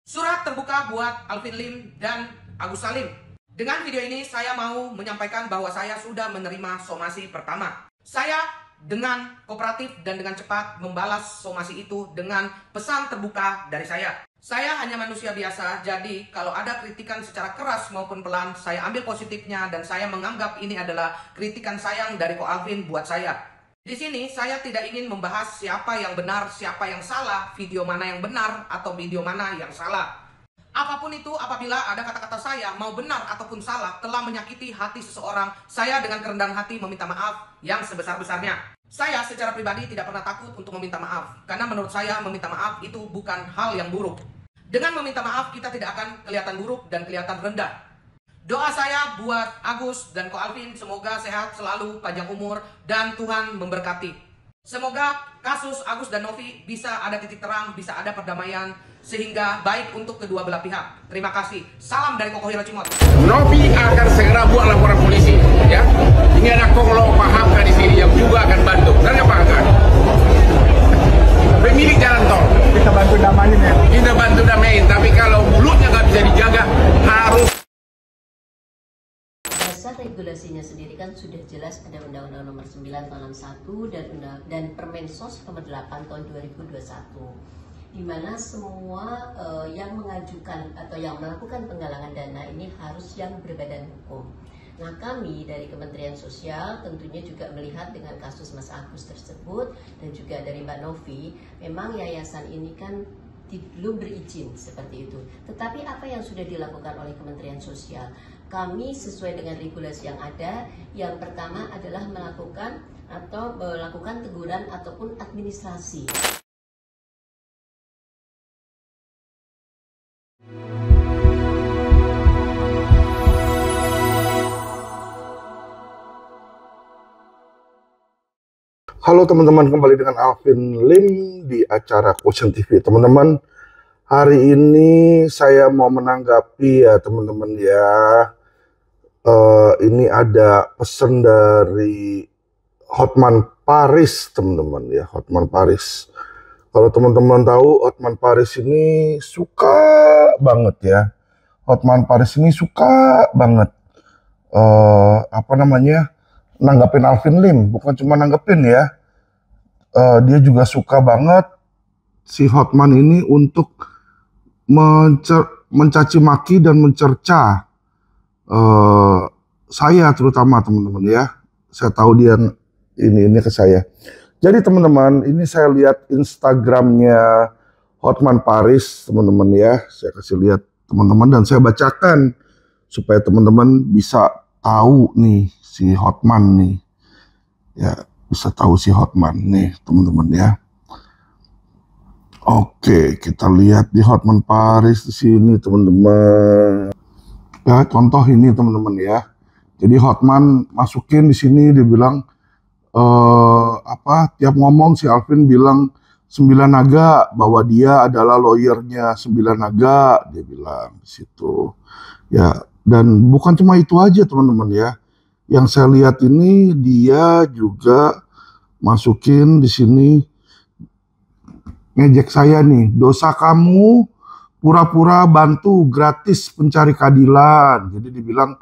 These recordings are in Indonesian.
Surat terbuka buat Alvin Lim dan Agus Salim. Dengan video ini saya mau menyampaikan bahwa saya sudah menerima somasi pertama. Saya dengan kooperatif dan dengan cepat membalas somasi itu dengan pesan terbuka dari saya. Saya hanya manusia biasa, jadi kalau ada kritikan secara keras maupun pelan, saya ambil positifnya dan saya menganggap ini adalah kritikan sayang dari Ko Alvin buat saya. Di sini saya tidak ingin membahas siapa yang benar, siapa yang salah, video mana yang benar, atau video mana yang salah. Apapun itu, apabila ada kata-kata saya, mau benar ataupun salah, telah menyakiti hati seseorang, saya dengan kerendahan hati meminta maaf yang sebesar-besarnya. Saya secara pribadi tidak pernah takut untuk meminta maaf, karena menurut saya meminta maaf itu bukan hal yang buruk. Dengan meminta maaf, kita tidak akan kelihatan buruk dan kelihatan rendah. Doa saya buat Agus dan Ko Alvin, semoga sehat selalu, panjang umur, dan Tuhan memberkati. Semoga kasus Agus dan Novi bisa ada titik terang, bisa ada perdamaian, sehingga baik untuk kedua belah pihak. Terima kasih. Salam dari Koko Hiro Cimot. Novi akan segera buat laporan polisi, ya. Ini ada Konglo pahamkan di sini yang juga akan bantu. Kenapa akan? Pemilik jalan tol. Kita bantu damain ya. Kita bantu damain, tapi kalau mulutnya nggak bisa dijaga, harus. Dasar regulasinya sendiri kan sudah jelas, ada Undang-Undang Nomor 9 Tahun 61 dan Permensos Nomor 8 Tahun 2021, di mana semua yang mengajukan atau yang melakukan penggalangan dana ini harus yang berbadan hukum. Nah, kami dari Kementerian Sosial tentunya juga melihat dengan kasus Mas Agus tersebut dan juga dari Mbak Novi, memang yayasan ini kan belum berizin seperti itu. Tetapi apa yang sudah dilakukan oleh Kementerian Sosial? Kami sesuai dengan regulasi yang ada, yang pertama adalah melakukan teguran ataupun administrasi. Halo teman-teman, kembali dengan Alvin Lim di acara Quotient TV. Teman-teman, hari ini saya mau menanggapi ya teman-teman ya. Ini ada pesan dari Hotman Paris teman-teman ya, Hotman Paris. Kalau teman-teman tahu, Hotman Paris ini suka banget ya. Hotman Paris ini suka banget nanggapin Alvin Lim, bukan cuma nanggapin ya. Dia juga suka banget si Hotman ini untuk mencaci maki dan mencerca saya terutama teman-teman ya. Saya tahu dia ini ke saya. Jadi teman-teman, ini saya lihat Instagramnya Hotman Paris teman-teman ya. Saya kasih lihat teman-teman dan saya bacakan supaya teman-teman bisa tahu nih si Hotman nih ya, bisa tahu si Hotman nih teman-teman ya. Oke, kita lihat di Hotman Paris di sini teman-teman. Ya, contoh ini teman-teman ya. Jadi Hotman masukin di sini, dia bilang tiap ngomong si Alvin bilang 9 naga, bahwa dia adalah lawyernya 9 naga, dia bilang di situ. Ya, dan bukan cuma itu aja teman-teman ya. Yang saya lihat ini dia juga masukin di sini ngejek saya nih, dosa kamu pura-pura bantu gratis pencari keadilan. Jadi dibilang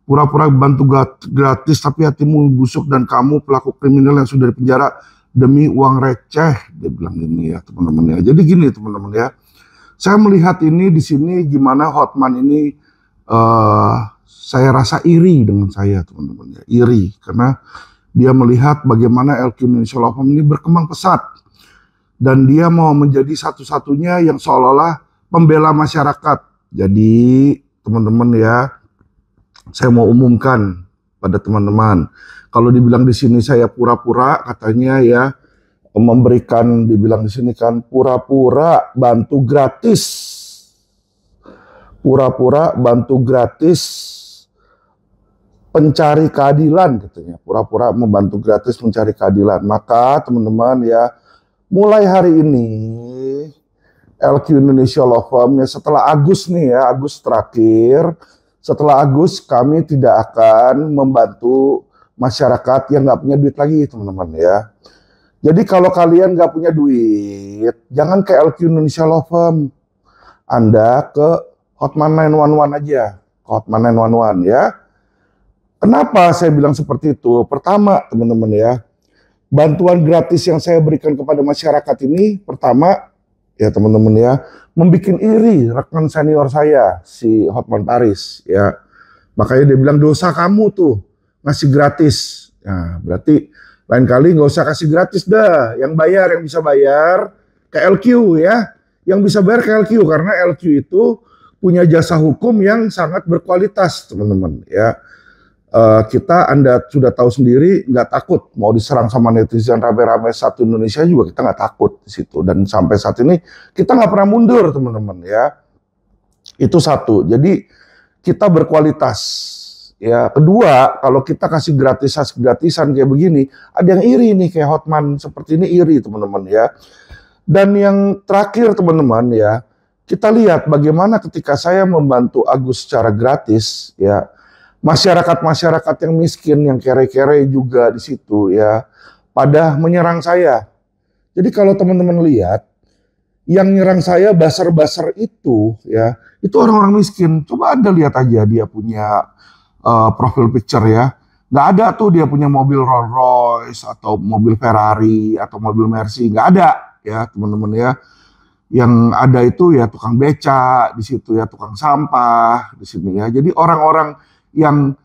pura-pura bantu gratis tapi hatimu busuk dan kamu pelaku kriminal yang sudah dipenjara demi uang receh. Dia bilang gini ya teman-teman ya. Jadi gini teman-teman ya. Saya melihat ini di sini gimana Hotman ini saya rasa iri dengan saya teman-teman ya. Iri karena dia melihat bagaimana LQ Indonesia Law Firm ini berkembang pesat. Dan dia mau menjadi satu-satunya yang seolah-olah pembela masyarakat. Jadi teman-teman ya, saya mau umumkan pada teman-teman. Kalau dibilang di sini saya pura-pura, katanya ya memberikan, dibilang di sini kan pura-pura bantu gratis. Pura-pura bantu gratis pencari keadilan katanya. Pura-pura membantu gratis mencari keadilan. Maka teman-teman ya, mulai hari ini LQ Indonesia Law Firm ya, setelah Agus nih ya, Agus terakhir, setelah Agus kami tidak akan membantu masyarakat yang nggak punya duit lagi teman-teman ya. Jadi kalau kalian nggak punya duit, jangan ke LQ Indonesia Law Firm. Anda ke Hotman 911 aja, ke Hotman 911 ya. Kenapa saya bilang seperti itu? Pertama, teman-teman ya, bantuan gratis yang saya berikan kepada masyarakat ini, pertama, ya teman-teman ya, membuat iri rekan senior saya, si Hotman Paris ya. Makanya dia bilang, dosa kamu tuh ngasih gratis. Nah, berarti lain kali nggak usah kasih gratis dah. Yang bayar, yang bisa bayar ke LQ ya. Yang bisa bayar ke LQ, karena LQ itu punya jasa hukum yang sangat berkualitas, teman-teman ya. Anda sudah tahu sendiri, nggak takut mau diserang sama netizen rame-rame satu Indonesia juga, kita nggak takut di situ. Dan sampai saat ini kita nggak pernah mundur, teman-teman ya. Itu satu. Jadi kita berkualitas. Ya, kedua, kalau kita kasih gratisan kayak begini, ada yang iri nih kayak Hotman seperti ini, iri teman-teman ya. Dan yang terakhir teman-teman ya, kita lihat bagaimana ketika saya membantu Agus secara gratis ya. Masyarakat-masyarakat yang miskin, yang kere-kere juga di situ ya, pada menyerang saya. Jadi kalau teman-teman lihat, yang nyerang saya baser-baser itu ya, itu orang-orang miskin. Coba Anda lihat aja dia punya profil picture ya. Nggak ada tuh dia punya mobil Rolls Royce atau mobil Ferrari atau mobil Mercy, nggak ada ya teman-teman ya. Yang ada itu ya tukang beca di situ ya, tukang sampah di sini ya. Jadi orang-orang yang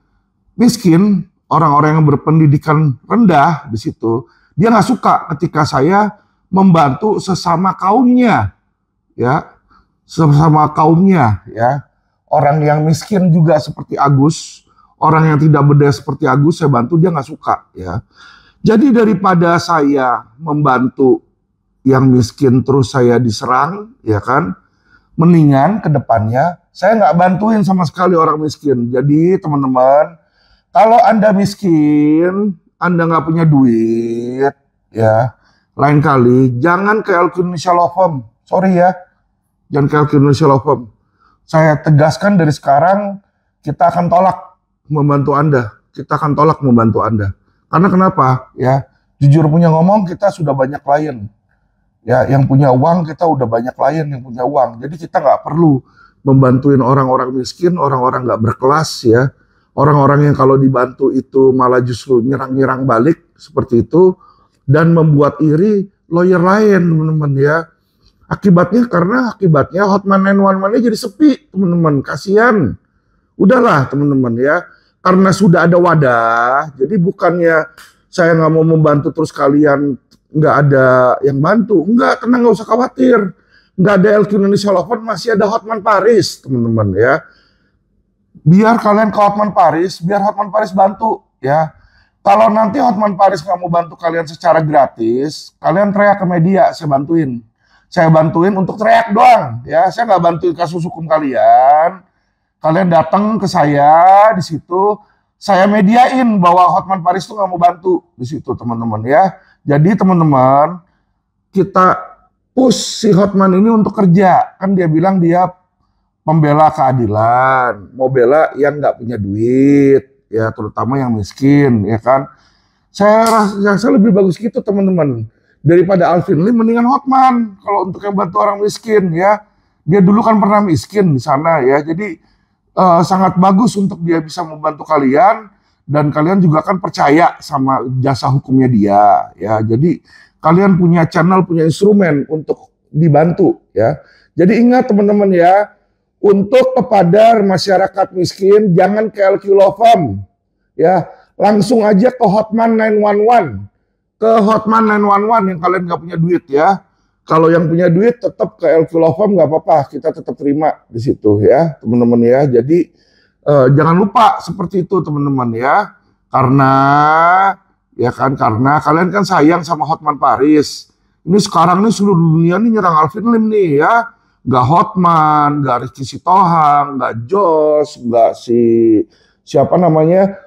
miskin, orang-orang yang berpendidikan rendah di situ, dia nggak suka ketika saya membantu sesama kaumnya, ya, sesama kaumnya, ya, orang yang miskin juga seperti Agus, orang yang tidak berdaya seperti Agus, saya bantu dia nggak suka, ya. Jadi daripada saya membantu yang miskin terus saya diserang, ya kan, mendingan ke depannya saya nggak bantuin sama sekali orang miskin. Jadi teman-teman, kalau Anda miskin, Anda nggak punya duit, ya lain kali jangan ke LQ Indonesia Law Firm. Sorry ya, jangan ke LQ Indonesia Law Firm. Saya tegaskan dari sekarang, kita akan tolak membantu Anda. Kita akan tolak membantu Anda. Karena kenapa? Ya, jujur punya ngomong, kita sudah banyak klien. Ya, yang punya uang kita udah banyak klien yang punya uang. Jadi kita nggak perlu membantuin orang-orang miskin, orang-orang nggak berkelas ya. Orang-orang yang kalau dibantu itu malah justru nyerang-nyerang balik seperti itu. Dan membuat iri lawyer lain teman-teman ya. Akibatnya Hotman 911-nya jadi sepi teman-teman. Kasihan. Udahlah teman-teman ya. Karena sudah ada wadah. Jadi bukannya saya nggak mau membantu terus kalian nggak ada yang bantu. Enggak, tenang, nggak usah khawatir. Nggak ada LQ Indonesia Law Firm, masih ada Hotman Paris, teman-teman ya. Biar kalian ke Hotman Paris, biar Hotman Paris bantu ya. Kalau nanti Hotman Paris nggak mau bantu kalian secara gratis, kalian teriak ke media, saya bantuin. Saya bantuin untuk teriak doang ya. Saya nggak bantuin kasus hukum kalian. Kalian datang ke saya di situ, saya mediain bahwa Hotman Paris itu nggak mau bantu di situ teman-teman ya. Jadi teman-teman, kita push si Hotman ini untuk kerja. Kan dia bilang dia pembela keadilan, mau bela yang nggak punya duit, ya terutama yang miskin, ya kan. Saya rasa lebih bagus gitu teman-teman. Daripada Alvin Lim, mendingan Hotman kalau untuk yang bantu orang miskin ya. Dia dulu kan pernah miskin di sana ya, jadi sangat bagus untuk dia bisa membantu kalian. Dan kalian juga kan percaya sama jasa hukumnya dia ya. Jadi kalian punya channel, punya instrumen untuk dibantu ya. Jadi ingat teman-teman ya, untuk kepada masyarakat miskin jangan ke LQ Law Firm ya, langsung aja ke Hotman 911. Ke Hotman 911 yang kalian nggak punya duit ya. Kalau yang punya duit tetap ke LQ Law Firm, nggak apa-apa, kita tetap terima di situ ya teman-teman ya. Jadi jangan lupa seperti itu teman-teman ya. Karena kalian kan sayang sama Hotman Paris. Ini sekarang nih seluruh dunia nih nyerang Alvin Lim nih ya. Nggak Hotman, nggak Rizky Sitohang, nggak Jos, nggak siapa namanya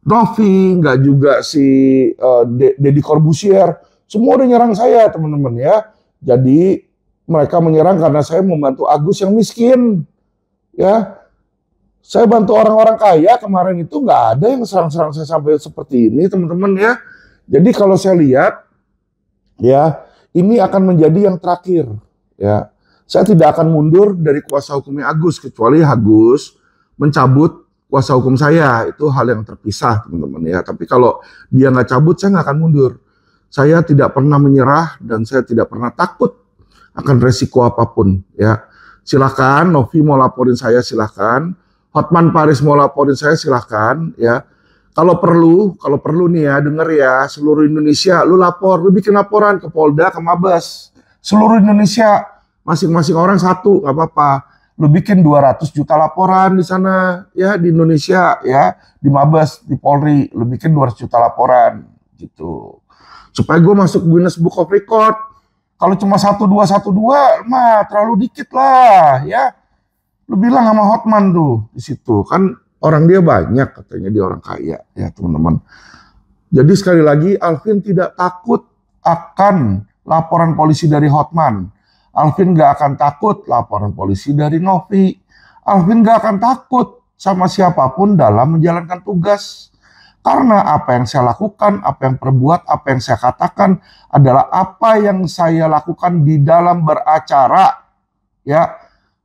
Novi, nggak juga si Deddy Corbusier. Semua udah nyerang saya teman-teman ya. Jadi mereka menyerang karena saya membantu Agus yang miskin ya. Saya bantu orang-orang kaya kemarin itu nggak ada yang serang-serang saya sampai seperti ini teman-teman ya. Jadi kalau saya lihat ya, ini akan menjadi yang terakhir ya. Saya tidak akan mundur dari kuasa hukumnya Agus, kecuali Agus mencabut kuasa hukum saya. Itu hal yang terpisah, teman-teman ya. Tapi kalau dia nggak cabut, saya nggak akan mundur. Saya tidak pernah menyerah dan saya tidak pernah takut akan resiko apapun ya. Silakan Novi mau laporin saya, silakan. Hotman Paris mau laporin saya, silakan ya. Kalau perlu nih ya, denger ya, seluruh Indonesia lu lapor, lu bikin laporan ke Polda, ke Mabes. Seluruh Indonesia, masing-masing orang satu, nggak apa-apa. Lu bikin 200 juta laporan di sana ya, di Indonesia ya, di Mabes, di Polri, lu bikin 200 juta laporan gitu. Supaya gue masuk Guinness Book of Record. Kalau cuma 1212 mah terlalu dikit lah ya. Lu bilang sama Hotman tuh di situ kan, orang dia banyak katanya, dia orang kaya ya teman-teman. Jadi sekali lagi Alvin tidak takut akan laporan polisi dari Hotman. Alvin gak akan takut laporan polisi dari Novi. Alvin gak akan takut sama siapapun dalam menjalankan tugas. Karena apa yang saya lakukan, apa yang perbuat, apa yang saya katakan adalah apa yang saya lakukan di dalam beracara. Ya,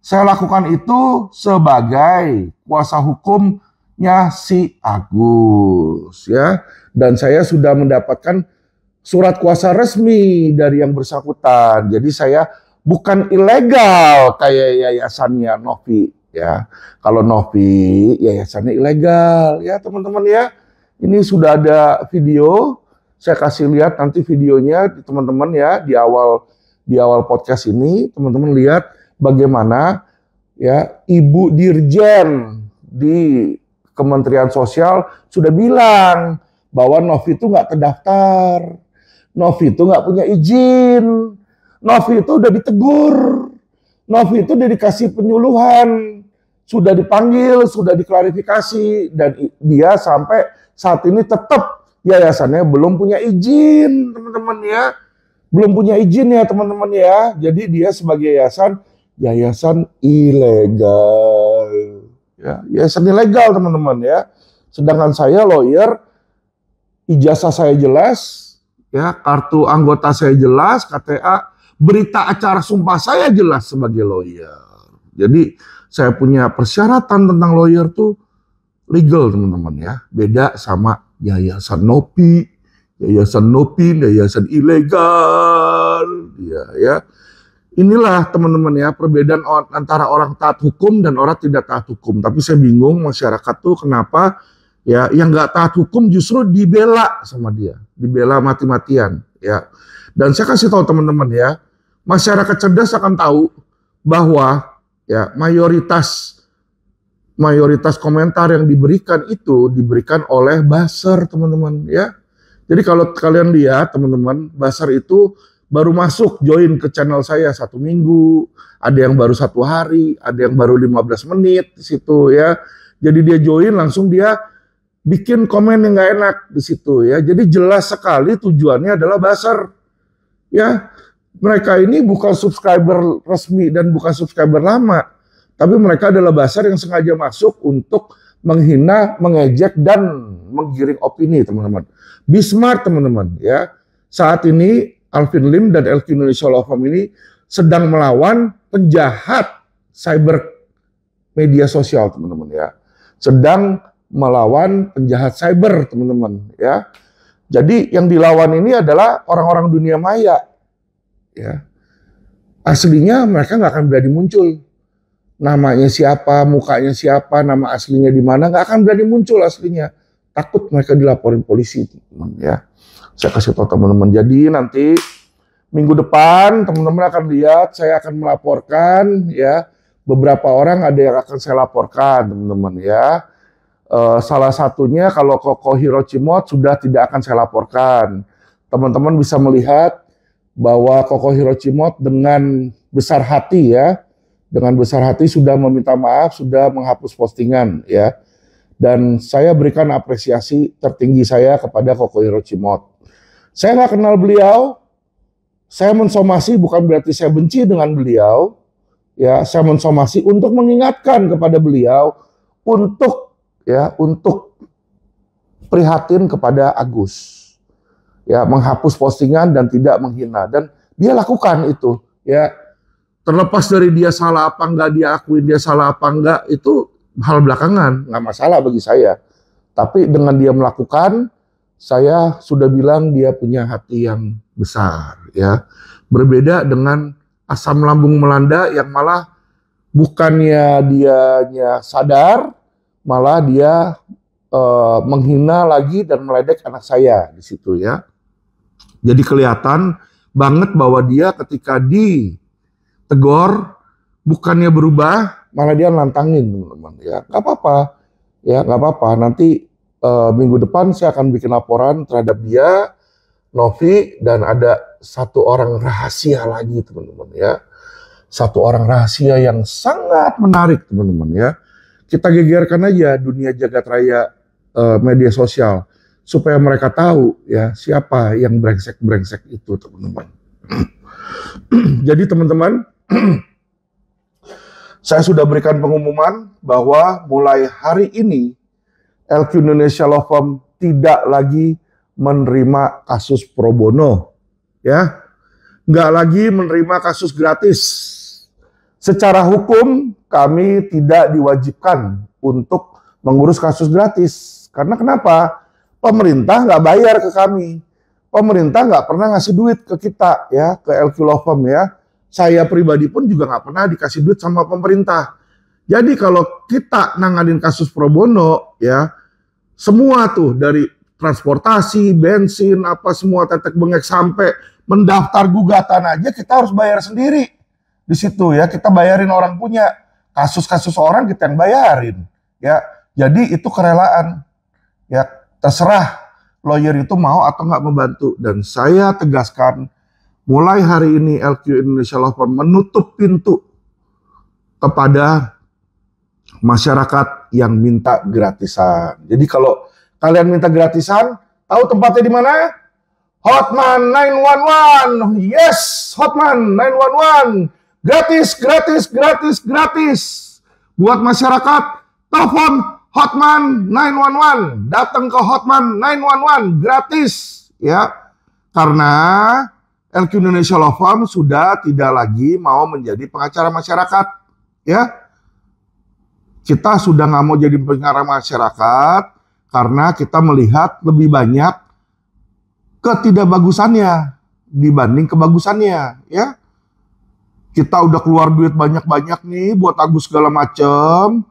saya lakukan itu sebagai kuasa hukumnya si Agus. Ya, dan saya sudah mendapatkan surat kuasa resmi dari yang bersangkutan. Jadi saya bukan ilegal kayak yayasannya Novi. Ya, kalau Novi yayasannya ilegal. Ya teman-teman ya. Ini sudah ada video, saya kasih lihat nanti videonya teman-teman ya di awal podcast ini, teman-teman lihat bagaimana ya Ibu Dirjen di Kementerian Sosial sudah bilang bahwa Novi itu nggak terdaftar, Novi itu nggak punya izin, Novi itu udah ditegur, Novi itu udah dikasih penyuluhan, sudah dipanggil, sudah diklarifikasi, dan dia sampai saat ini tetap yayasannya belum punya izin, teman-teman ya. Belum punya izin ya, teman-teman ya. Jadi dia sebagai yayasan ilegal. Ya, yayasan ilegal, teman-teman ya. Sedangkan saya lawyer, ijazah saya jelas, ya, kartu anggota saya jelas, KTA, berita acara sumpah saya jelas sebagai lawyer. Jadi saya punya persyaratan tentang lawyer tuh legal, teman-teman ya. Beda sama yayasan Novi, yayasan ilegal. Ya. Inilah teman-teman ya perbedaan antara orang taat hukum dan orang tidak taat hukum. Tapi saya bingung masyarakat tuh kenapa ya yang nggak taat hukum justru dibela sama dia, dibela mati-matian ya. Dan saya kasih tahu teman-teman ya, masyarakat cerdas akan tahu bahwa ya mayoritas komentar yang diberikan itu diberikan oleh buzzer, teman-teman ya. Jadi kalau kalian lihat teman-teman, buzzer itu baru masuk join ke channel saya 1 minggu, ada yang baru 1 hari, ada yang baru 15 menit di situ ya. Jadi dia join langsung dia bikin komen yang nggak enak di situ ya. Jadi jelas sekali tujuannya adalah buzzer ya. Mereka ini bukan subscriber resmi dan bukan subscriber lama. Tapi mereka adalah buzzer yang sengaja masuk untuk menghina, mengejek, dan menggiring opini, teman-teman. Be smart, teman-teman. Ya, saat ini Alvin Lim dan LQ Indonesia Law Firm ini sedang melawan penjahat cyber media sosial, teman-teman. Ya, sedang melawan penjahat cyber, teman-teman. Ya, jadi yang dilawan ini adalah orang-orang dunia maya. Ya, aslinya mereka nggak akan berani muncul. Namanya siapa, mukanya siapa, nama aslinya di mana, nggak akan berani muncul aslinya. Takut mereka dilaporin polisi, teman-teman ya. Saya kasih tahu teman-teman. Jadi nanti minggu depan teman-teman akan lihat saya akan melaporkan ya beberapa orang, ada yang akan saya laporkan, teman-teman ya. Salah satunya kalau Koko Hirochimot sudah tidak akan saya laporkan. Teman-teman bisa melihat bahwa Koko Hirochimot dengan besar hati ya. Dengan besar hati sudah meminta maaf, sudah menghapus postingan ya. Dan saya berikan apresiasi tertinggi saya kepada Koko Hirochimot. Saya nggak kenal beliau, saya mensomasi bukan berarti saya benci dengan beliau. Ya, saya mensomasi untuk mengingatkan kepada beliau untuk prihatin kepada Agus. Ya, menghapus postingan dan tidak menghina, dan dia lakukan itu ya. Terlepas dari dia salah apa enggak, dia akuin dia salah apa enggak, itu hal belakangan, nggak masalah bagi saya. Tapi dengan dia melakukan, saya sudah bilang dia punya hati yang besar, ya. Berbeda dengan asam lambung melanda yang malah bukannya dianya sadar, malah dia menghina lagi dan meledek anak saya di situ, ya. Jadi kelihatan banget bahwa dia ketika ditegur bukannya berubah, malah dia nantangin, teman-teman, ya. Nggak apa-apa, ya, nggak apa-apa. Nanti minggu depan saya akan bikin laporan terhadap dia, Novi, dan ada satu orang rahasia lagi, teman-teman, ya. Satu orang rahasia yang sangat menarik, teman-teman, ya. Kita gegerkan aja dunia jagat raya media sosial supaya mereka tahu, ya, siapa yang brengsek-brengsek itu, teman-teman. Jadi teman-teman, saya sudah berikan pengumuman bahwa mulai hari ini LQ Indonesia Law Firm tidak lagi menerima kasus pro bono, ya, nggak lagi menerima kasus gratis. Secara hukum kami tidak diwajibkan untuk mengurus kasus gratis. Karena kenapa? Pemerintah nggak bayar ke kami. Pemerintah nggak pernah ngasih duit ke kita, ya, ke LQ Law Firm, ya. Saya pribadi pun juga nggak pernah dikasih duit sama pemerintah. Jadi kalau kita nanganin kasus pro bono, ya, semua tuh dari transportasi, bensin, apa semua tetek bengek sampai mendaftar gugatan aja kita harus bayar sendiri di situ, ya. Kita bayarin orang punya, kasus-kasus orang kita yang bayarin, ya. Jadi itu kerelaan, ya. Terserah lawyer itu mau atau nggak membantu. Dan saya tegaskan, mulai hari ini LQ Indonesia Law Firm menutup pintu kepada masyarakat yang minta gratisan. Jadi kalau kalian minta gratisan, tahu tempatnya di mana? Hotman 911. Yes, Hotman 911. Gratis, gratis, gratis, gratis. Buat masyarakat, telepon Hotman 911. Datang ke Hotman 911 gratis, ya. Karena LQ Indonesia Law Firm sudah tidak lagi mau menjadi pengacara masyarakat, ya. Kita sudah nggak mau jadi pengacara masyarakat karena kita melihat lebih banyak ketidakbagusannya dibanding kebagusannya, ya. Kita udah keluar duit banyak-banyak nih buat Agus segala macem,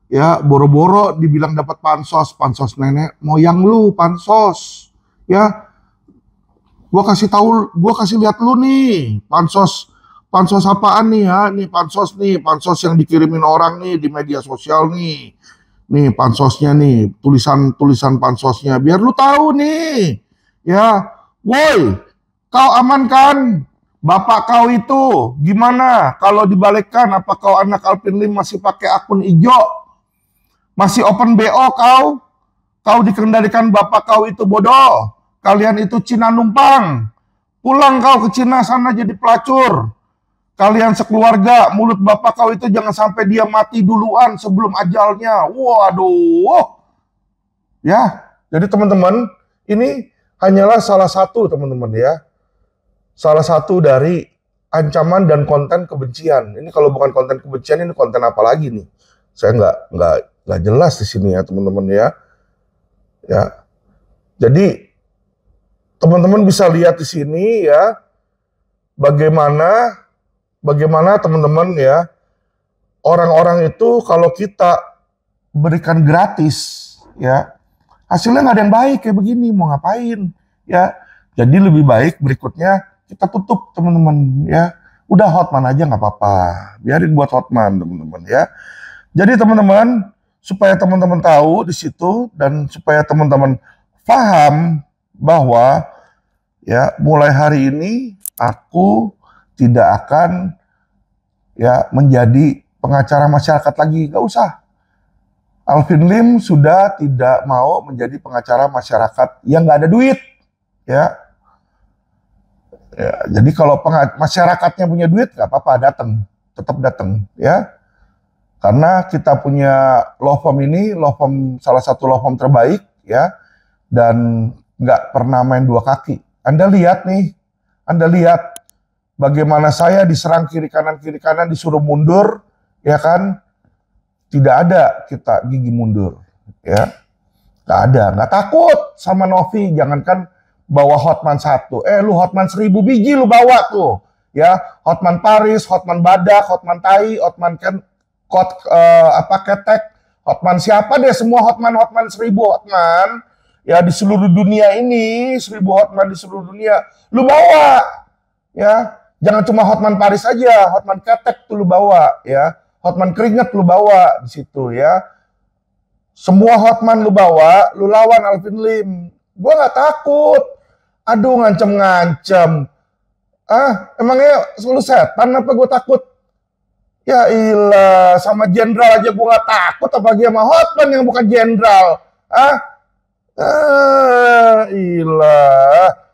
ya. Boro-boro dibilang dapat pansos, pansos nenek moyang lu pansos, ya. Gua kasih lihat lu nih, pansos apaan nih, ya? Nih pansos yang dikirimin orang nih di media sosial nih. Nih pansosnya nih, tulisan pansosnya, biar lu tahu nih, ya. Woi, kau aman kan? Bapak kau itu gimana? Kalau dibalikkan, apa kau anak Alvin Lim masih pakai akun hijau? Masih open BO kau? Kau dikendalikan bapak kau itu bodoh. Kalian itu Cina numpang. Pulang kau ke Cina sana jadi pelacur. Kalian sekeluarga, mulut bapak kau itu jangan sampai dia mati duluan sebelum ajalnya. Waduh. Ya, jadi teman-teman, ini hanyalah salah satu, teman-teman, ya. Salah satu dari ancaman dan konten kebencian. Ini kalau bukan konten kebencian, ini konten apa lagi nih? Saya nggak jelas di sini, ya, teman-teman, ya. Ya. Jadi teman-teman bisa lihat di sini, ya, bagaimana teman-teman, ya, orang-orang itu kalau kita berikan gratis, ya, hasilnya nggak ada yang baik kayak begini, mau ngapain, ya. Jadi lebih baik berikutnya kita tutup, teman-teman, ya. Udah Hotman aja nggak apa-apa, biarin buat Hotman, teman-teman, ya. Jadi teman-teman, supaya teman-teman tahu di situ dan supaya teman-teman paham bahwa, ya, mulai hari ini aku tidak akan, ya, menjadi pengacara masyarakat lagi, nggak usah. Alvin Lim sudah tidak mau menjadi pengacara masyarakat yang nggak ada duit, ya. Ya, jadi kalau masyarakatnya punya duit nggak apa-apa, tetap datang, ya. Karena kita punya law firm ini, salah satu law firm terbaik, ya, dan nggak pernah main dua kaki. Anda lihat nih, bagaimana saya diserang kiri kanan disuruh mundur, ya kan? Tidak ada kita gigi mundur, ya. Nggak ada, nggak takut sama Novi, jangankan bawa Hotman 1. Lu Hotman 1000 biji lu bawa tuh, ya. Hotman Paris, Hotman Badak, Hotman Tai, Hotman Ketek, Hotman siapa deh, semua Hotman 1000 Hotman, ya di seluruh dunia ini, 1000 Hotman di seluruh dunia, lu bawa, ya. Jangan cuma Hotman Paris aja, Hotman Ketek tuh lu bawa, ya. Hotman keringat lu bawa di situ, ya. Semua Hotman lu bawa, lu lawan Alvin Lim. Gua nggak takut. Aduh, ngancem-ngancem. Emangnya lu setan apa gue takut? Ya ilah, sama jenderal aja gue nggak takut, apalagi sama Hotman yang bukan jenderal. Ilah.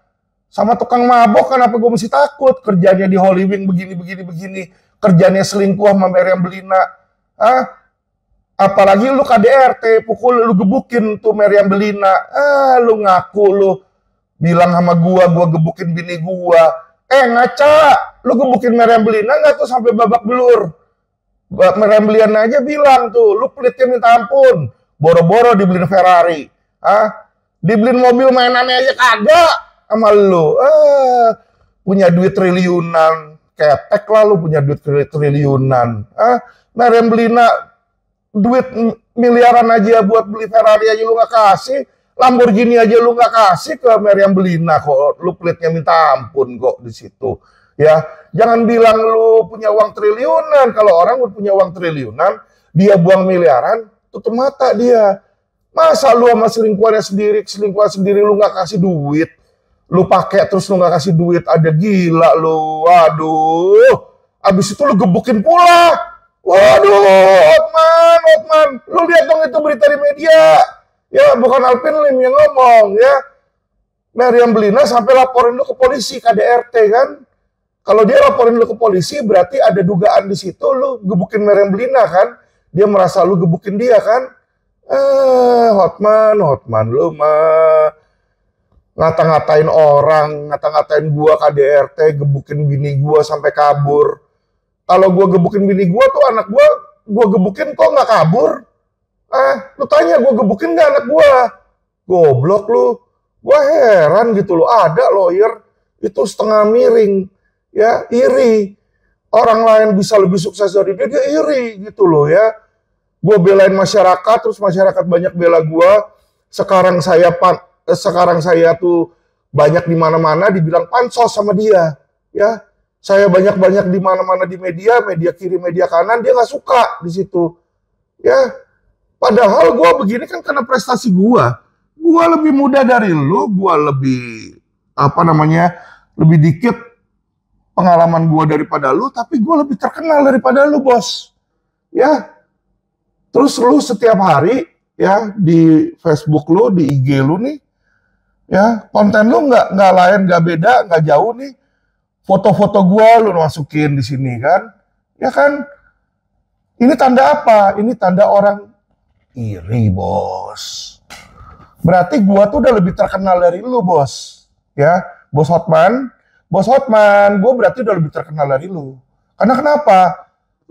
Sama tukang mabok kenapa gue mesti takut? Kerjanya di Holy Wing begini. Kerjanya selingkuh sama Meriam Belina. Apalagi lu KDRT, pukul lu gebukin tuh Meriam Belina. Lu ngaku lu bilang sama gua gebukin bini gua. Ngaca, lu gebukin Meriam Belina nggak tuh sampai babak belur? Meriam Belina aja bilang tuh, lu pelitnya minta ampun. Boro-boro dibeliin Ferrari. Dibeliin mobil mainannya aja kagak sama lu. Punya duit triliunan. Ketek lah lu punya duit triliunan. Meriam Belina duit miliaran aja buat beli Ferrari aja lu nggak kasih. Lamborghini aja lu nggak kasih ke Meriam Belina kok. Lu pelitnya minta ampun kok di situ. Ya, jangan bilang lu punya uang triliunan. Kalau orang punya uang triliunan, dia buang miliaran, tutup mata dia. Masa lu sama selingkuhan sendiri lu nggak kasih duit? Lu pakai terus lu nggak kasih duit, ada gila lu. Waduh, abis itu lu gebukin pula. Waduh, Hotman, lu lihat dong itu berita di media. Ya, bukan Alvin Lim yang ngomong, ya. Meriam Belina sampai laporin lu ke polisi, KDRT kan. Kalau dia laporin lu ke polisi, berarti ada dugaan di situ, lu gebukin Meriam Belina kan. Dia merasa lu gebukin dia kan. Hotman, lu mah ngata-ngatain orang, ngata-ngatain gua KDRT, gebukin bini gua sampai kabur. Kalau gua gebukin bini gua tuh anak gua gebukin kok nggak kabur? Lu tanya gua gebukin nggak anak gua? Goblok lu. Gua heran gitu loh, ada lawyer itu setengah miring, ya, iri. Orang lain bisa lebih sukses dari dia iri gitu loh, ya. Gua belain masyarakat, terus masyarakat banyak bela gua. Sekarang saya tuh banyak di mana-mana dibilang pansos sama dia, ya. Saya banyak di mana-mana di media kiri, media kanan, dia nggak suka di situ, ya. Padahal gue begini kan karena prestasi gue lebih muda dari lu, gue lebih lebih dikit pengalaman gue daripada lu, tapi gue lebih terkenal daripada lu, bos, ya. Terus lu setiap hari, ya, di Facebook lu, di IG lu nih, ya, konten lu nggak lain, nggak beda, nggak jauh nih. Foto-foto gua lu masukin di sini kan, ya kan? Ini tanda apa? Ini tanda orang iri, bos. Berarti gua tuh udah lebih terkenal dari lu, bos. Ya, bos Hotman, gua berarti udah lebih terkenal dari lu. Karena kenapa?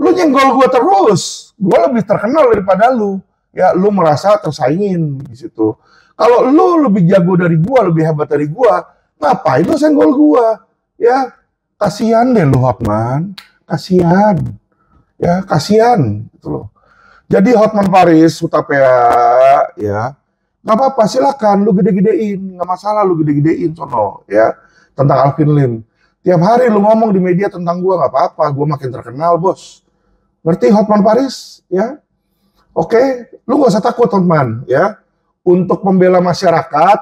Lu nyenggol gua terus, gua lebih terkenal daripada lu. Ya, lu merasa tersaingin di situ. Kalau lu lebih jago dari gua, lebih hebat dari gua, ngapain lu senggol gua? Ya, kasihan deh lu Hotman, kasihan, ya kasihan gitu loh. Jadi Hotman Paris Hutapea, ya nggak apa-apa, silakan lu gede-gedein, nggak masalah lu gede-gedein sono, ya tentang Alvin Lim. Tiap hari lu ngomong di media tentang gua nggak apa-apa, gua makin terkenal, bos. Ngerti Hotman Paris, ya? Oke, lu gak usah takut Hotman, ya. Untuk membela masyarakat,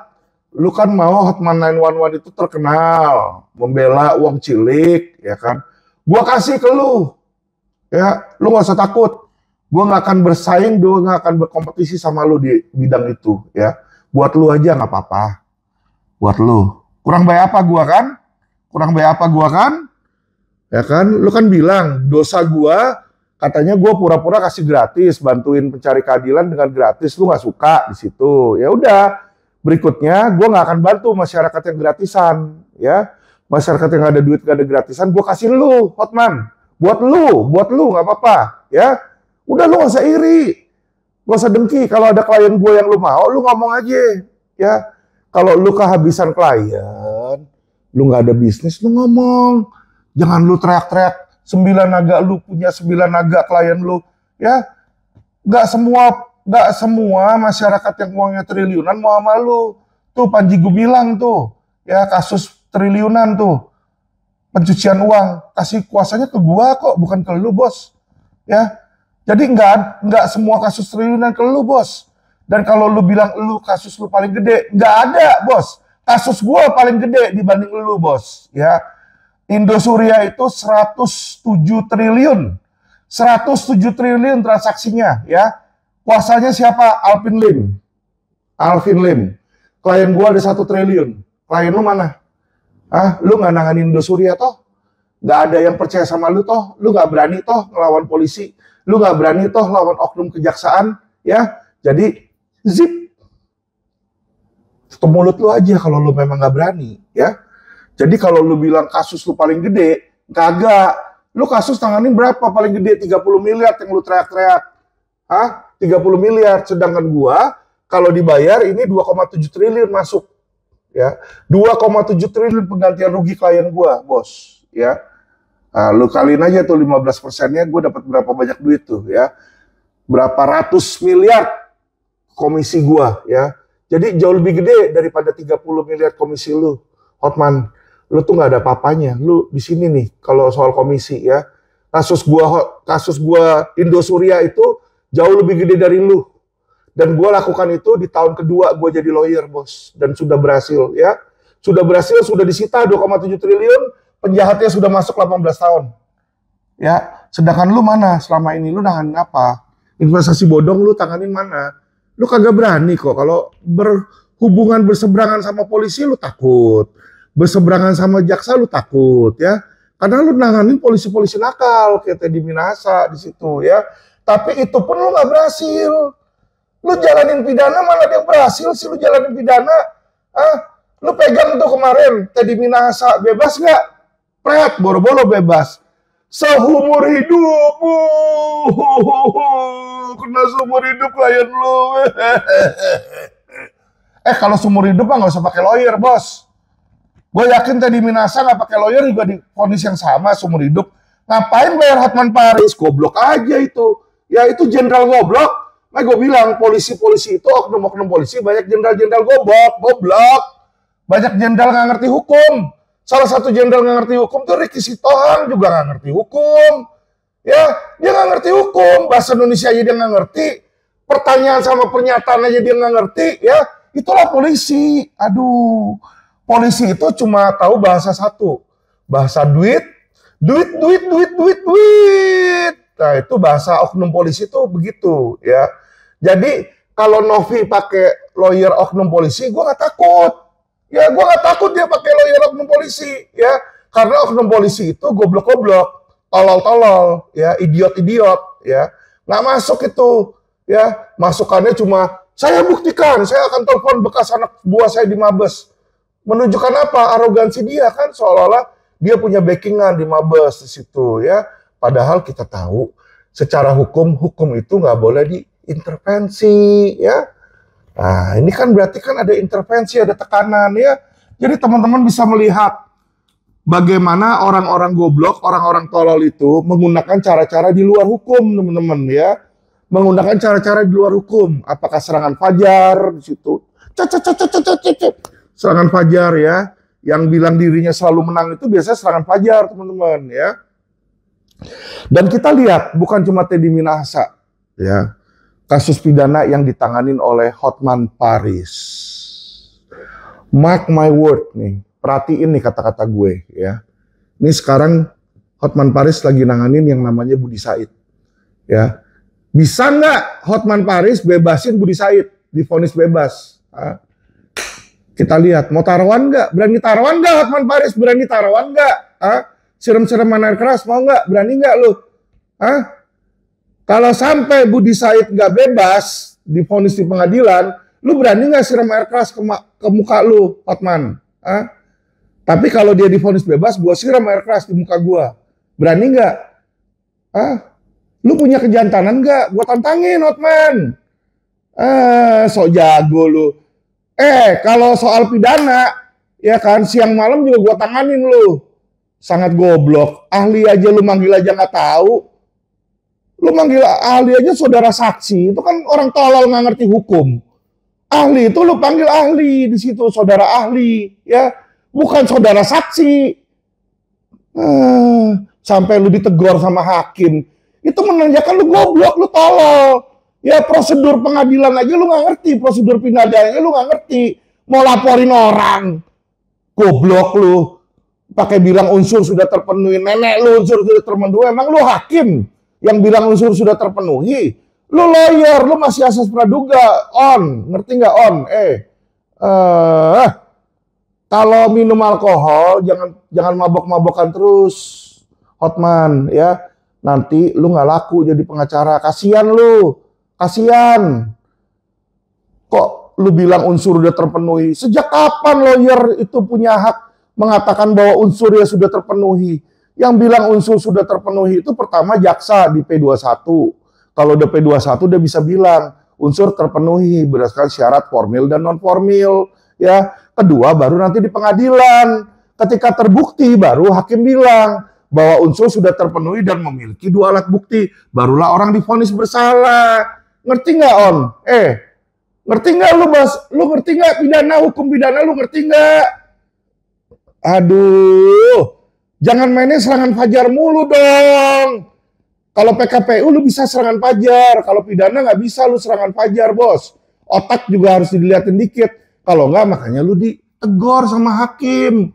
lu kan mau Hotman 911 itu terkenal, membela uang cilik, ya kan? Gua kasih ke lu, ya, lu gak usah takut. Gua gak akan bersaing, gua gak akan berkompetisi sama lu di bidang itu, ya. Buat lu aja gak apa-apa. Buat lu. Kurang baik apa gua kan? Kurang baik apa gua kan? Ya kan? Lu kan bilang, dosa gua, katanya gua pura-pura kasih gratis, bantuin pencari keadilan dengan gratis, lu gak suka di situ. Ya udah. Berikutnya, gue nggak akan bantu masyarakat yang gratisan, ya. masyarakat yang ada duit gak ada gratisan, gue kasih lu, Hotman. Buat lu nggak apa-apa, ya. Udah lu gak usah iri, gak usah dengki. Kalau ada klien gue yang lu mau, lu ngomong aja, ya. Kalau lu kehabisan klien, lu nggak ada bisnis, lu ngomong. Jangan lu teriak-teriak, 9 naga lu punya 9 naga klien lu, ya. Nggak semua masyarakat yang uangnya triliunan mau sama lu. Tuh Panji Gumilang tuh, ya kasus triliunan tuh. Pencucian uang, kasih kuasanya ke gua kok, bukan ke lu, bos. Ya, jadi nggak semua kasus triliunan ke lu, bos. Dan kalau lu bilang lu kasus lu paling gede, nggak ada, bos. Kasus gua paling gede dibanding lu, bos. Ya, Indosuria itu 107 triliun, 107 triliun transaksinya, ya. Kuasanya siapa? Alvin Lim. Klien gua ada 1 triliun. Klien lu mana? Lu nggak nanganin Indosuria toh? Nggak ada yang percaya sama lu toh? Lu nggak berani toh ngelawan polisi? Lu nggak berani toh lawan oknum kejaksaan? Ya, jadi zip. Ke mulut lu aja kalau lu memang nggak berani, ya. Jadi kalau lu bilang kasus lu paling gede, kagak. Lu kasus tanganin berapa paling gede? 30 miliar yang lu teriak-teriak. 30 miliar. Sedangkan gua kalau dibayar ini 2,7 triliun masuk. Ya, 2,7 triliun penggantian rugi klien gua, bos, ya. Lu kaliin aja tuh 15%-nya, gua dapat berapa banyak duit tuh, ya. Berapa ratus miliar komisi gua, ya. Jadi jauh lebih gede daripada 30 miliar komisi lu. Hotman, lu tuh nggak ada apa-apanya. Lu di sini nih kalau soal komisi, ya. Kasus gua Indosuria itu jauh lebih gede dari lu. Dan gue lakukan itu di tahun kedua gue jadi lawyer, bos. Dan sudah berhasil, ya. Sudah berhasil, sudah disita 2,7 triliun, penjahatnya sudah masuk 18 tahun. Ya, sedangkan lu mana selama ini? Lu nanganin apa? Investasi bodong lu tanganin mana? Lu kagak berani kok. Kalau berhubungan berseberangan sama polisi lu takut. Berseberangan sama jaksa lu takut, ya. Karena lu nanganin polisi-polisi nakal kayak Teddy Minahasa di situ, ya. Tapi itu pun lu nggak berhasil. Lu jalanin pidana mana dia berhasil sih lu jalanin pidana? Lu pegang tuh kemarin Teddy Minahasa bebas nggak? Pret, boro-boro bebas. Seumur hidup, kena seumur hidup klien lu. Kalau seumur hidup mah nggak usah pakai lawyer, bos. Gue yakin Teddy Minahasa nggak pakai lawyer juga di vonis yang sama seumur hidup. Ngapain bayar Hotman Paris? Goblok aja itu. Ya itu jenderal goblok. Nah, gue bilang polisi-polisi itu oknum-oknum polisi banyak jenderal-jenderal goblok. Banyak jenderal nggak ngerti hukum. Salah satu jenderal nggak ngerti hukum tuh Ricky Sitohang juga nggak ngerti hukum. Ya, dia nggak ngerti hukum. Bahasa Indonesia aja dia nggak ngerti. Pertanyaan sama pernyataan aja dia nggak ngerti. Ya, itulah polisi. Aduh, polisi itu cuma tahu bahasa satu. Bahasa duit. Nah, itu bahasa oknum polisi itu begitu, ya. Jadi kalau Novi pakai lawyer oknum polisi, gue nggak takut. Ya, gue nggak takut dia pakai lawyer oknum polisi, ya. Karena oknum polisi itu goblok-goblok, tolol-tolol, ya, idiot-idiot, ya. Nggak masuk itu, ya. Masukannya cuma, saya buktikan, saya akan telepon bekas anak buah saya di Mabes. Menunjukkan apa? Arogansi dia kan, seolah-olah dia punya backingan di Mabes di situ, ya. Padahal kita tahu secara hukum itu nggak boleh diintervensi, ya. Nah, ini kan berarti kan ada intervensi, ada tekanan, ya. Jadi teman-teman bisa melihat bagaimana orang-orang goblok, orang-orang tolol itu menggunakan cara-cara di luar hukum, teman-teman, ya. Menggunakan cara-cara di luar hukum. Apakah serangan fajar di situ? Serangan fajar, ya. Yang bilang dirinya selalu menang itu biasanya serangan fajar, teman-teman, ya. Dan kita lihat bukan cuma Teddy Minahasa, ya, kasus pidana yang ditanganin oleh Hotman Paris. Mark my word nih, perhatiin nih kata-kata gue, ya. Ini sekarang Hotman Paris lagi nanganin yang namanya Budi Said, ya. Bisa nggak Hotman Paris bebasin Budi Said, divonis bebas? Kita lihat, mau taruhan nggak? Berani taruhan nggak Hotman Paris? Berani taruhan nggak? Serem-sereman air keras mau nggak? Berani nggak lu? Kalau sampai Budi Said nggak bebas divonis di pengadilan, lu berani nggak siram air keras ke muka lu, Hotman? Tapi kalau dia divonis bebas, gue siram air keras di muka gue. Berani nggak? Lu punya kejantanan nggak? Gue tantangin, Hotman. Sok jago lu. Kalau soal pidana, ya kan, siang malam juga gue tanganin lu. Sangat goblok. Ahli aja lu manggil aja nggak tahu. Lu manggil ahli aja saudara saksi. Itu kan orang tolol nggak ngerti hukum. Ahli itu lu panggil ahli di situ, saudara ahli, ya. Bukan saudara saksi. Sampai lu ditegur sama hakim. Itu menandakan lu goblok, lu tolol. Ya prosedur pengadilan aja lu nggak ngerti. Prosedur pidananya lu nggak ngerti. Mau laporin orang. Goblok lu. Pakai bilang unsur sudah terpenuhi. Nenek lu unsur sudah terpenuhi. Emang lu hakim yang bilang unsur sudah terpenuhi? Lu lawyer, lu masih asas praduga. On. Ngerti nggak on? Kalau minum alkohol, jangan mabok-mabokan terus, Hotman, ya. Nanti lu nggak laku jadi pengacara. Kasian lu, kasian. Kok lu bilang unsur udah terpenuhi? Sejak kapan lawyer itu punya hak mengatakan bahwa unsur ya sudah terpenuhi? Yang bilang unsur sudah terpenuhi itu pertama jaksa di P21. Kalau udah P21 dia bisa bilang unsur terpenuhi berdasarkan syarat formil dan non formil, ya. Kedua baru nanti di pengadilan. Ketika terbukti baru hakim bilang bahwa unsur sudah terpenuhi dan memiliki 2 alat bukti. Barulah orang divonis bersalah. Ngerti nggak, On? Ngerti nggak lu, Bos? Lu ngerti nggak pidana, hukum pidana lu ngerti nggak? Aduh. Jangan mainnya serangan fajar mulu dong. Kalau PKPU lu bisa serangan fajar. Kalau pidana nggak bisa lu serangan fajar, Bos. Otak juga harus dilihatin dikit. Kalau nggak, makanya lu ditegur sama hakim.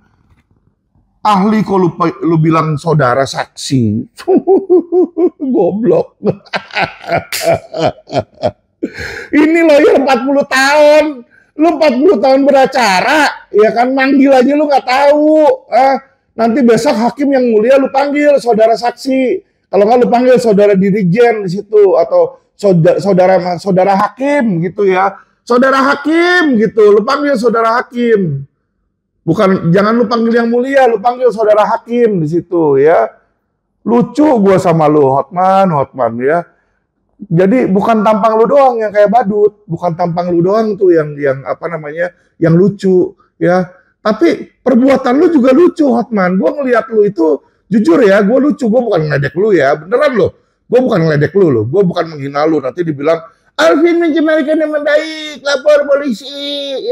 Ahli kok lu bilang saudara saksi. Goblok. Ini lawyer 40 tahun. Lu 40 tahun beracara. Ya kan, manggil aja lu nggak tahu. Nanti besok hakim yang mulia lu panggil saudara saksi. Kalau nggak lu panggil saudara dirijen di situ. Atau saudara hakim gitu ya. Saudara hakim gitu, lu panggil saudara hakim. Bukan, jangan lu panggil yang mulia, lu panggil saudara hakim di situ ya. Lucu gua sama lu, Hotman ya. Jadi bukan tampang lu doang yang kayak badut, bukan tampang lu doang tuh yang yang lucu ya. Tapi perbuatan lu juga lucu, Hotman. Gua ngelihat lu itu jujur ya, gua lucu, gua bukan ngeledek lu ya, beneran lu. Gua bukan ngeledek lu, gua bukan menghina lu. Nanti dibilang Alvin mencemarkan nama baik, lapor polisi.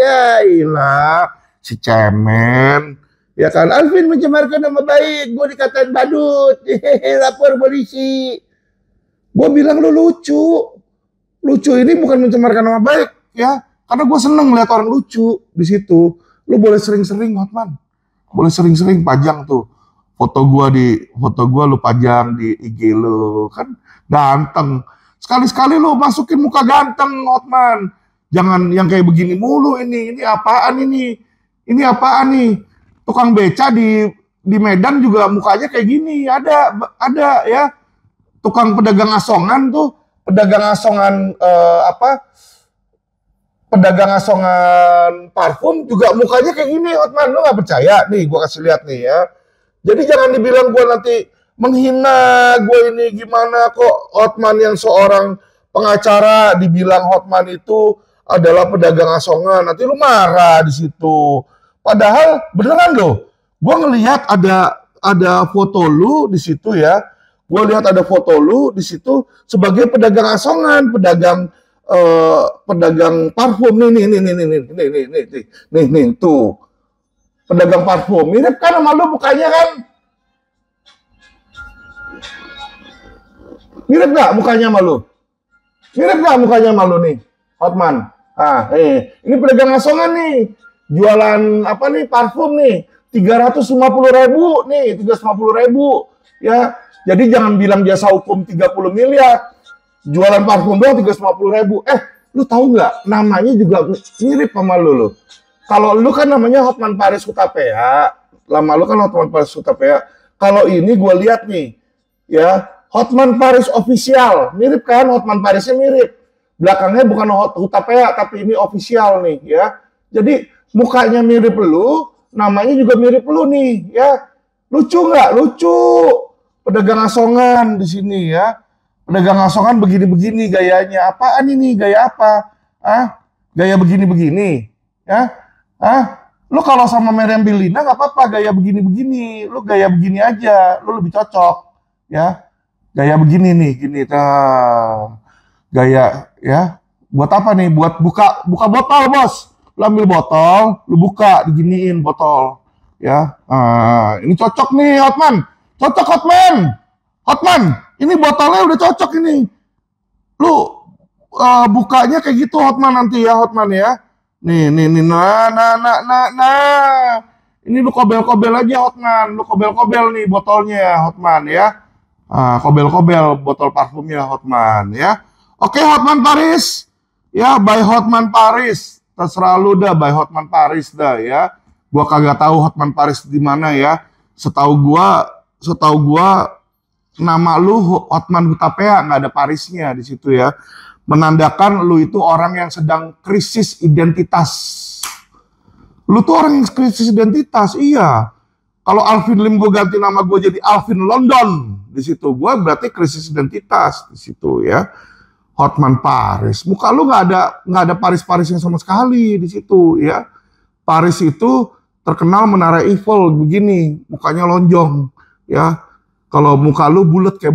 Ya ilah, si cemen. Ya kan, Alvin mencemarkan nama baik, gue dikatain badut. Lapor polisi. Gue bilang lu lucu. Lucu ini bukan mencemarkan nama baik, ya. Karena gue seneng lihat orang lucu di situ. Lu boleh sering-sering, Hotman. Boleh sering-sering pajang tuh. Foto gue lu pajang di IG lu. Kan ganteng. Sekali-sekali lu masukin muka ganteng, Hotman. Jangan yang kayak begini mulu ini. Ini apaan ini? Ini apaan nih? Tukang beca di Medan juga mukanya kayak gini. Ada ya. Tukang pedagang asongan tuh, pedagang asongan pedagang asongan parfum juga mukanya kayak gini, Hotman. Lu nggak percaya? Nih, gua kasih lihat nih ya. Jadi jangan dibilang gua nanti menghina, gue ini gimana kok. Hotman yang seorang pengacara dibilang Hotman itu adalah pedagang asongan, nanti lu marah di situ. Padahal beneran loh, gue ngelihat ada foto lu di situ ya. Gue lihat ada foto lu di situ sebagai pedagang asongan, pedagang parfum nih tuh pedagang parfum. Mirip kan sama lu mukanya kan? Mirip gak mukanya malu? Mirip gak mukanya malu nih, Hotman? Ini pedagang asongan nih, jualan apa nih, parfum nih, 350.000 nih, 350.000 ya. Jadi jangan bilang jasa hukum 30 miliar, jualan parfum doang 350.000. Lu tahu nggak? Namanya juga mirip sama lu. Kalau lu kan namanya Hotman Paris Hutapea, lama lu kan Hotman Paris Hutapea. Kalau ini gue lihat nih, ya. Hotman Paris official, mirip kan? Hotman Parisnya mirip. Belakangnya bukan Hutapea, tapi ini official nih ya. Jadi mukanya mirip lu namanya juga mirip lu nih, ya. Lucu nggak? Lucu. Pedagang asongan di sini ya. Pedagang asongan begini-begini gayanya. Apaan ini? Gaya apa? Gaya begini-begini, ya? Lu kalau sama Meriam Bellina nggak apa-apa gaya begini-begini. Lu gaya begini aja, lu lebih cocok, ya. Gaya begini nih, gini. Nah, gaya, ya. Buat apa nih? Buat buka botol, bos. Lu ambil botol, lu buka, diginiin botol, ya. Ini cocok nih, Hotman. Cocok, Hotman. Hotman, ini botolnya udah cocok ini. Lu bukanya kayak gitu, Hotman, nanti ya, Hotman ya. Nih, nah. Ini lu kobel-kobel aja, Hotman. Lu kobel-kobel nih botolnya, Hotman ya. Kobel-kobel botol parfumnya, Hotman ya. Oke, Hotman Paris. Ya, by Hotman Paris. Terserah lu dah, by Hotman Paris dah ya. Gua kagak tahu Hotman Paris di mana ya. Setahu gua nama lu Hotman Hutapea, nggak ada Parisnya di situ ya. Menandakan lu itu orang yang sedang krisis identitas. Lu tuh orang yang krisis identitas, iya. Kalau Alvin Lim gue ganti nama gue jadi Alvin London di situ, gue berarti krisis identitas di situ ya. Hotman Paris, muka lu nggak ada Paris-Parisnya sama sekali di situ ya. Paris itu terkenal Menara Eiffel begini, mukanya lonjong ya. Kalau muka lu bulat kayak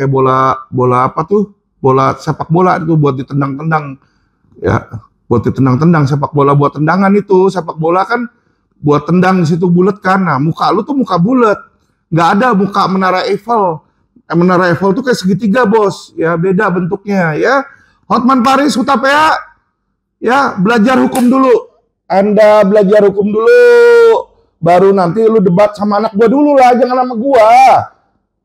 bola apa tuh? Bola sepak bola itu buat ditendang-tendang ya, buat ditendang-tendang sepak bola buat tendangan itu, sepak bola kan buat tendang di situ bulat kan. Nah, muka lu tuh muka bulat. Nggak ada muka Menara Eiffel. Menara Eiffel tuh kayak segitiga, bos. Ya, beda bentuknya ya. Hotman Paris Hutapea. Ya, belajar hukum dulu. Anda belajar hukum dulu. Baru nanti lu debat sama anak gua dulu lah, jangan sama gua.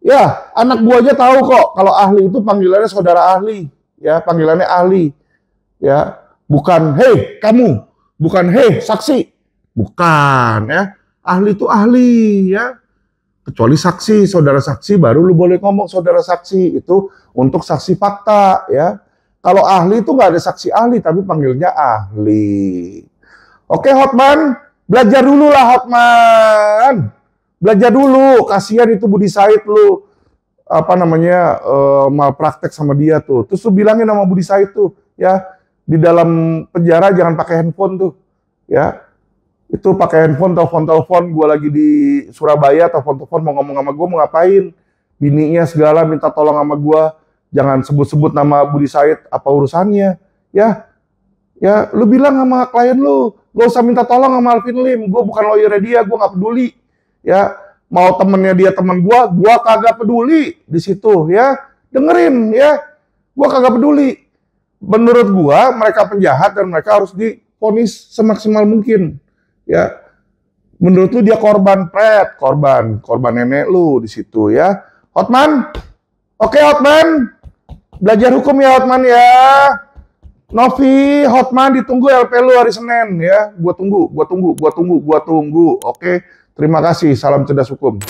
Ya, anak gua aja tahu kok kalau ahli itu panggilannya saudara ahli. Ya, panggilannya ahli. Ya, bukan hei kamu, bukan hei saksi. Bukan ya. Ahli itu ahli ya. Kecuali saksi, saudara saksi baru lu boleh ngomong saudara saksi, itu untuk saksi fakta ya. Kalau ahli itu nggak ada saksi ahli tapi panggilnya ahli. Oke, Hotman, belajar dulu lah, Hotman. Belajar dulu, kasihan itu Budi Said lu malpraktek sama dia tuh. Terus lu bilangin sama Budi Said tuh ya, di dalam penjara jangan pakai handphone tuh ya. Itu pakai handphone, telepon gue lagi di Surabaya, telepon mau ngomong sama gue, mau ngapain, bininya segala minta tolong sama gue, jangan sebut-sebut nama Budi Said, apa urusannya ya. Ya lu bilang sama klien lu, gak usah minta tolong sama Alvin Lim, gue bukan lawyernya dia, gue gak peduli ya. Mau temennya dia temen gue kagak peduli di situ ya. Dengerin ya, gue kagak peduli. Menurut gue mereka penjahat dan mereka harus divonis semaksimal mungkin. Ya, menurut lu dia korban nenek lu di situ ya. Hotman, oke Hotman, belajar hukum ya Hotman ya. Novi, Hotman ditunggu LP lu hari Senin ya. Gua tunggu. Oke, terima kasih. Salam cerdas hukum.